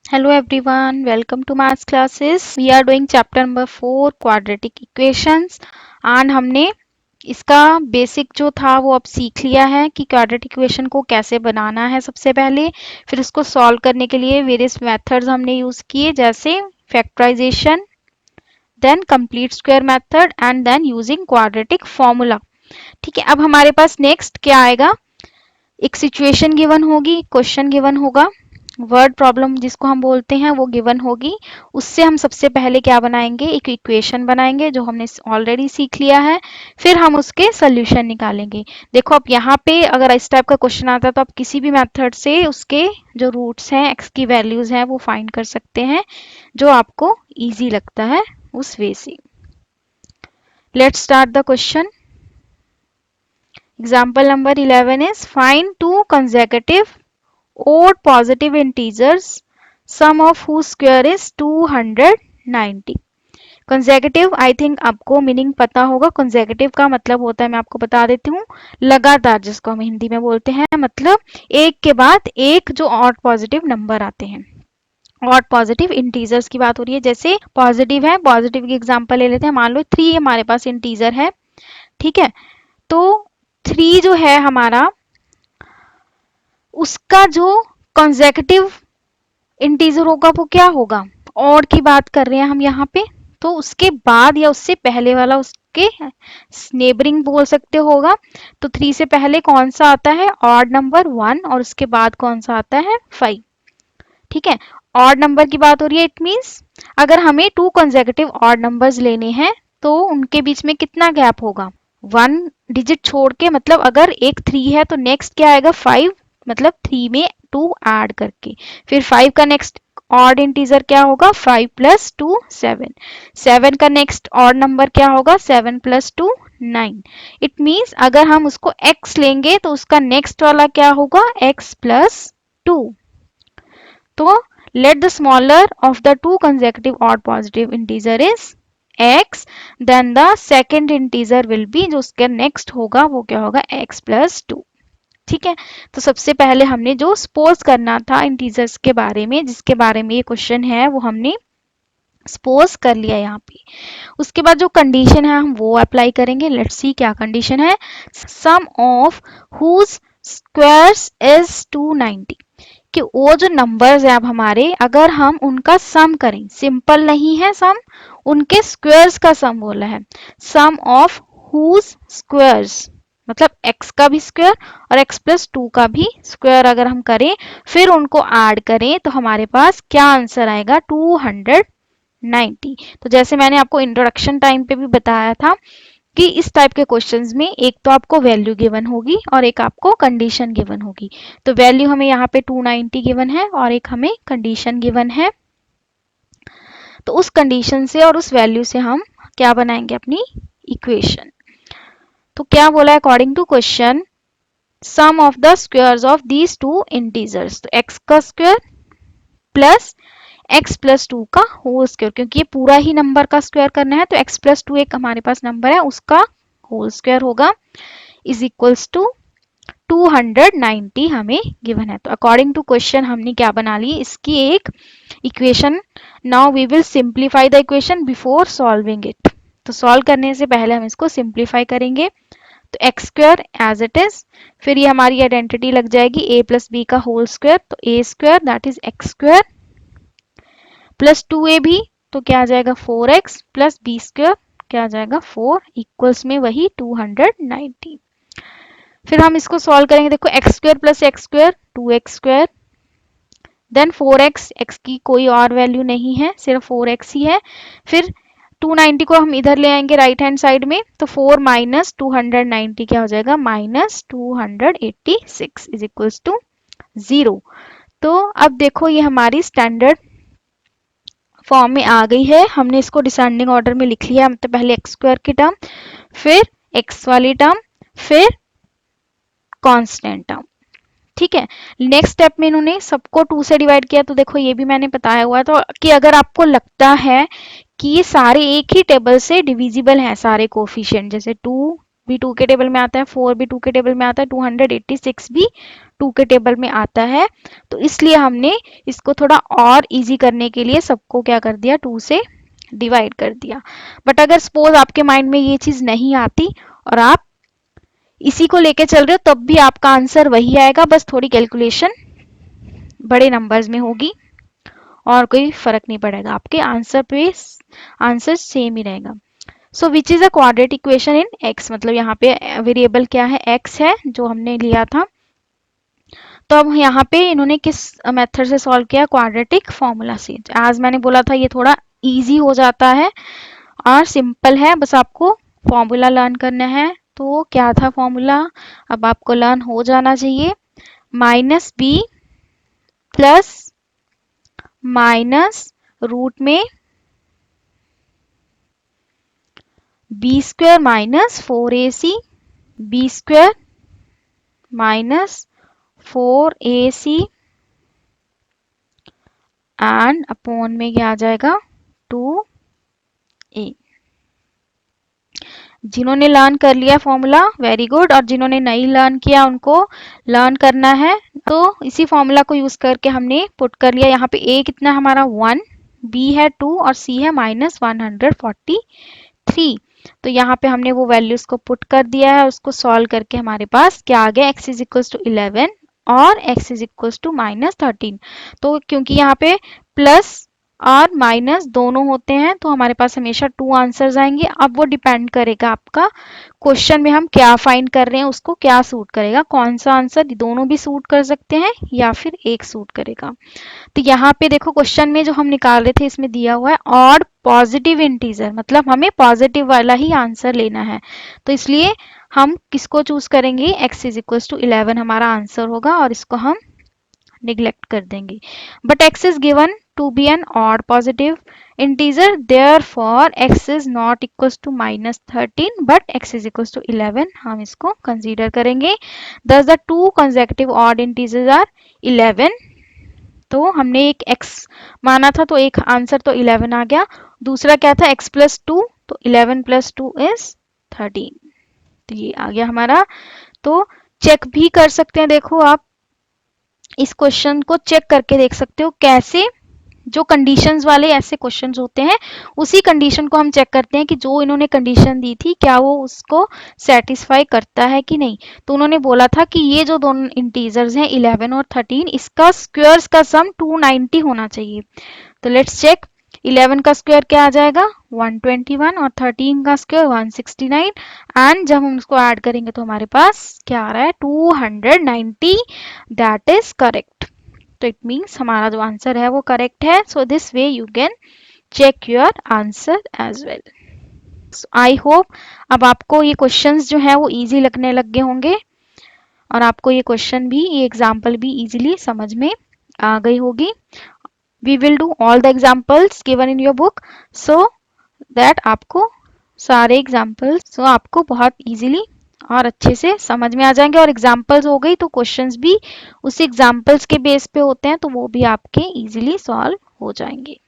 Hello everyone, welcome to maths classes. We are doing chapter number 4 quadratic equations and हमने इसका basic जो था वो अब सीख लिया है कि क्वाड्रेटिक इक्वेशन को कैसे बनाना है सबसे पहले। फिर उसको सॉल्व करने के लिए वेरियस मेथड्स हमने यूज किए जैसे factorisation, then complete square method and then using quadratic formula. ठीक है, अब हमारे पास नेक्स्ट क्या आएगा, एक सिचुएशन गिवन होगी, क्वेश्चन गिवन होगा, वर्ड प्रॉब्लम जिसको हम बोलते हैं वो गिवन होगी। उससे हम सबसे पहले क्या बनाएंगे, एक इक्वेशन बनाएंगे जो हमने ऑलरेडी सीख लिया है। फिर हम उसके सोल्यूशन निकालेंगे। देखो अब यहाँ पे अगर इस टाइप का क्वेश्चन आता है तो आप किसी भी मेथड से उसके जो रूट्स हैं, एक्स की वैल्यूज हैं, वो फाइंड कर सकते हैं जो आपको इजी लगता है उस वे से। Let's start the question. Example number 11 is find two consecutive odd positive integers, sum of whose square is 290. Consecutive I think आपको मीनिंग पता होगा। कंसेक्यूटिव का मतलब होता है, मैं आपको बता देती हूँ, लगातार, जिसको हम हिंदी में बोलते हैं, मतलब एक के बाद एक जो ऑड पॉजिटिव नंबर आते हैं। ऑड पॉजिटिव इंटीजर्स की बात हो रही है। जैसे पॉजिटिव है, पॉजिटिव की एग्जांपल ले लेते हैं। मान लो 3 हमारे पास इंटीजर है, ठीक है, तो 3 जो है हमारा, उसका जो कंसेक्यूटिव इंटीजर होगा वो क्या होगा, ऑड की बात कर रहे हैं हम यहाँ पे, तो उसके बाद या उससे पहले वाला उसके नेबरिंग बोल सकते होगा। तो 3 से पहले कौन सा आता है, ऑड नंबर 1, और उसके बाद कौन सा आता है, 5। ठीक है, ऑड नंबर की बात हो रही है। इट मीन्स अगर हमें 2 कंसेक्यूटिव ऑड नंबर्स लेने हैं तो उनके बीच में कितना गैप होगा, 1 डिजिट छोड़ के। मतलब अगर एक 3 है तो नेक्स्ट क्या आएगा, 5, मतलब 3 में 2 ऐड करके। फिर 5 का नेक्स्ट ऑड इंटीजर क्या होगा, 5 प्लस 2 7। 7 का नेक्स्ट ऑड नंबर क्या होगा, 7 प्लस 2 9। इट मीन्स अगर हम उसको x लेंगे तो उसका नेक्स्ट वाला क्या होगा, x प्लस 2। तो let the smaller of the two consecutive odd positive integer is x, then the second integer will be, जो उसके नेक्स्ट होगा वो क्या होगा, x प्लस 2। ठीक है, तो सबसे पहले हमने जो सपोज करना था इंटीजर्स के बारे में, जिसके बारे में ये क्वेश्चन है, वो हमने सपोज कर लिया यहाँ पे। उसके बाद जो कंडीशन है हम वो अप्लाई करेंगे। लेट्स सी क्या कंडीशन है, सम ऑफ हुज स्क्वायर्स इज 290, कि वो जो नंबर्स है अब हमारे, अगर हम उनका सम करें, सिंपल नहीं है सम, उनके स्क्वायर्स का सम बोला है। सम ऑफ हुज स्क्वायर्स मतलब x का भी स्क्वायर और x प्लस 2 का भी स्क्वायर अगर हम करें, फिर उनको ऐड करें, तो हमारे पास क्या आंसर आएगा, 290। तो जैसे मैंने आपको इंट्रोडक्शन टाइम पे भी बताया था कि इस टाइप के क्वेश्चंस में एक तो आपको वैल्यू गिवन होगी और एक आपको कंडीशन गिवन होगी। तो वैल्यू हमें यहाँ पे 290 गिवन है और एक हमें कंडीशन गिवन है। तो उस कंडीशन से और उस वैल्यू से हम क्या बनाएंगे, अपनी इक्वेशन। तो क्या बोला है, according to question, sum of the squares of these two integers, तो x का स्क्वायर प्लस x प्लस 2 का होल स्क्वायर, क्योंकि ये पूरा ही नंबर का स्क्वायर करना है, तो x प्लस 2 एक हमारे पास नंबर है, उसका होल स्क्वायर होगा, इज इक्वल्स टू 290 हमें गिवन है। तो अकॉर्डिंग टू क्वेश्चन हमने क्या बना ली, इसकी एक equation. Now we will simplify the equation before solving it. तो सॉल्व करने से पहले हम इसको सिंप्लीफाई करेंगे। तो x square as it is, फिर ये हमारी आइडेंटिटी लग जाएगी a प्लस बी का होल स्क्वायर, तो a square that is x square plus 2a भी, तो क्या आ जाएगा 4x प्लस बी स्क्वायर, क्या आ जाएगा 4, इक्वल्स में वही 290। फिर हम इसको सॉल्व करेंगे। देखो x square plus x square 2x स्क्वायर, देन 4x, x की कोई और वैल्यू नहीं है, सिर्फ 4x ही है। फिर 290 को हम इधर ले आएंगे राइट हैंड साइड में, तो 4 माइनस 290 क्या हो जाएगा, माइनस 286 इज इक्वल्स टू 0। तो अब देखो ये हमारी स्टैंडर्ड फॉर्म में आ गई है। हमने इसको डिसेंडिंग ऑर्डर में लिख लिया, मतलब पहले एक्स स्क्वायर की टर्म, फिर एक्स वाली टर्म, फिर कांस्टेंट टर्म। ठीक है, नेक्स्ट स्टेप में इन्होंने सबको 2 से डिवाइड किया। तो देखो ये भी मैंने बताया हुआ तो कि अगर आपको लगता है कि ये सारे एक ही टेबल से डिविजिबल हैं, सारे कोफिशिएंट, जैसे 2, भी 2 के टेबल में आता है, 4 भी 2 के टेबल में आता है, 286 भी 2 के टेबल में आता है। तो इसलिए हमने इसको थोड़ा और इजी करने के लिए सबको क्या कर दिया, 2 से डिवाइड कर दिया। बट अगर सपोज आपके माइंड में ये चीज नहीं आती और आप इसी को लेके चल रहे हो, तब भी आपका आंसर वही आएगा, बस थोड़ी कैलकुलेशन बड़े नंबर्स में होगी और कोई फर्क नहीं पड़ेगा, आपके आंसर पे आंसर सेम ही रहेगा। So which is a quadratic equation in x, मतलब यहाँ पे वेरिएबल क्या है, एक्स है जो हमने लिया था। तो अब यहाँ पे इन्होंने किस मेथड से सॉल्व किया, क्वाड्रेटिक फॉर्मूला से। आज मैंने बोला था ये थोड़ा इजी हो जाता है और सिंपल है, बस आपको फॉर्मूला लर्न करना है। तो क्या था फॉर्मूला, अब आपको लर्न हो जाना चाहिए, minus b plus minus root में b square minus 4ac, b square minus 4ac and upon में क्या आ जाएगा, 2a। जिन्होंने लर्न कर लिया फॉर्मूला वेरी गुड, और जिन्होंने नहीं लर्न किया उनको लर्न करना है। तो इसी फॉर्मूला को यूज करके हमने पुट कर लिया, यहाँ पे a कितना हमारा 1, b है 2 और c है -143। तो यहाँ पे हमने वो वैल्यूज को पुट कर दिया है, उसको सॉल्व करके हमारे पास क्या आ गया, x इज इक्वल्स टू 11 और x इज इक्वल्स टू -13। तो क्योंकि यहाँ पे प्लस और माइनस दोनों होते हैं तो हमारे पास हमेशा 2 आंसर्स आएंगे। अब वो डिपेंड करेगा आपका क्वेश्चन में हम क्या फाइंड कर रहे हैं, उसको क्या सूट करेगा, कौन सा आंसर, दोनों भी सूट कर सकते हैं या फिर एक सूट करेगा। तो यहाँ पे देखो क्वेश्चन में जो हम निकाल रहे थे इसमें दिया हुआ है ऑड पॉजिटिव इंटीजर, मतलब हमें पॉजिटिव वाला ही आंसर लेना है। तो इसलिए हम किसको चूज करेंगे, x इज इक्वल टू 11 हमारा आंसर होगा और इसको हम निग्लेक्ट कर देंगे। But x is given to be an odd positive integer, therefore x is not equal to -13 but x is equal to 11, हम इसको कंसीडर करेंगे। Thus the two consecutive odd integers are 11। तो हमने एक x माना था तो एक आंसर तो 11 आ गया, दूसरा क्या था x प्लस 2, तो 11 प्लस 2 इज 13, तो ये आ गया हमारा। तो चेक भी कर सकते हैं, देखो आप इस क्वेश्चन को चेक करके देख सकते हो कैसे, जो कंडीशंस वाले ऐसे क्वेश्चंस होते हैं उसी कंडीशन को हम चेक करते हैं कि जो इन्होंने कंडीशन दी थी क्या वो उसको सेटिस्फाई करता है कि नहीं। तो उन्होंने बोला था कि ये जो दोनों इंटीजर्स हैं 11 और 13, इसका स्क्वायर्स का सम 290 होना चाहिए। तो लेट्स चेक, 11 का स्क्वायर क्या आ जाएगा 121 और 13 का स्क्वायर 169, एंड जब हम उसको ऐड करेंगे तो हमारे पास क्या आ रहा है 290, दैट इज करेक्ट। तो इट मीन्स हमारा जो आंसर है वो करेक्ट है। So this way you can check your answer as well. I hope अब आपको ये क्वेश्चंस जो है वो इजी लगने लग गए होंगे और आपको ये क्वेश्चन भी, ये एग्जाम्पल भी इजीली समझ में आ गई होगी। We will do all the examples given in your book so that आपको सारे examples आपको बहुत easily और अच्छे से समझ में आ जाएंगे। और examples हो गई तो questions भी उसी examples के बेस पे होते हैं, तो वो भी आपके easily solve हो जाएंगे।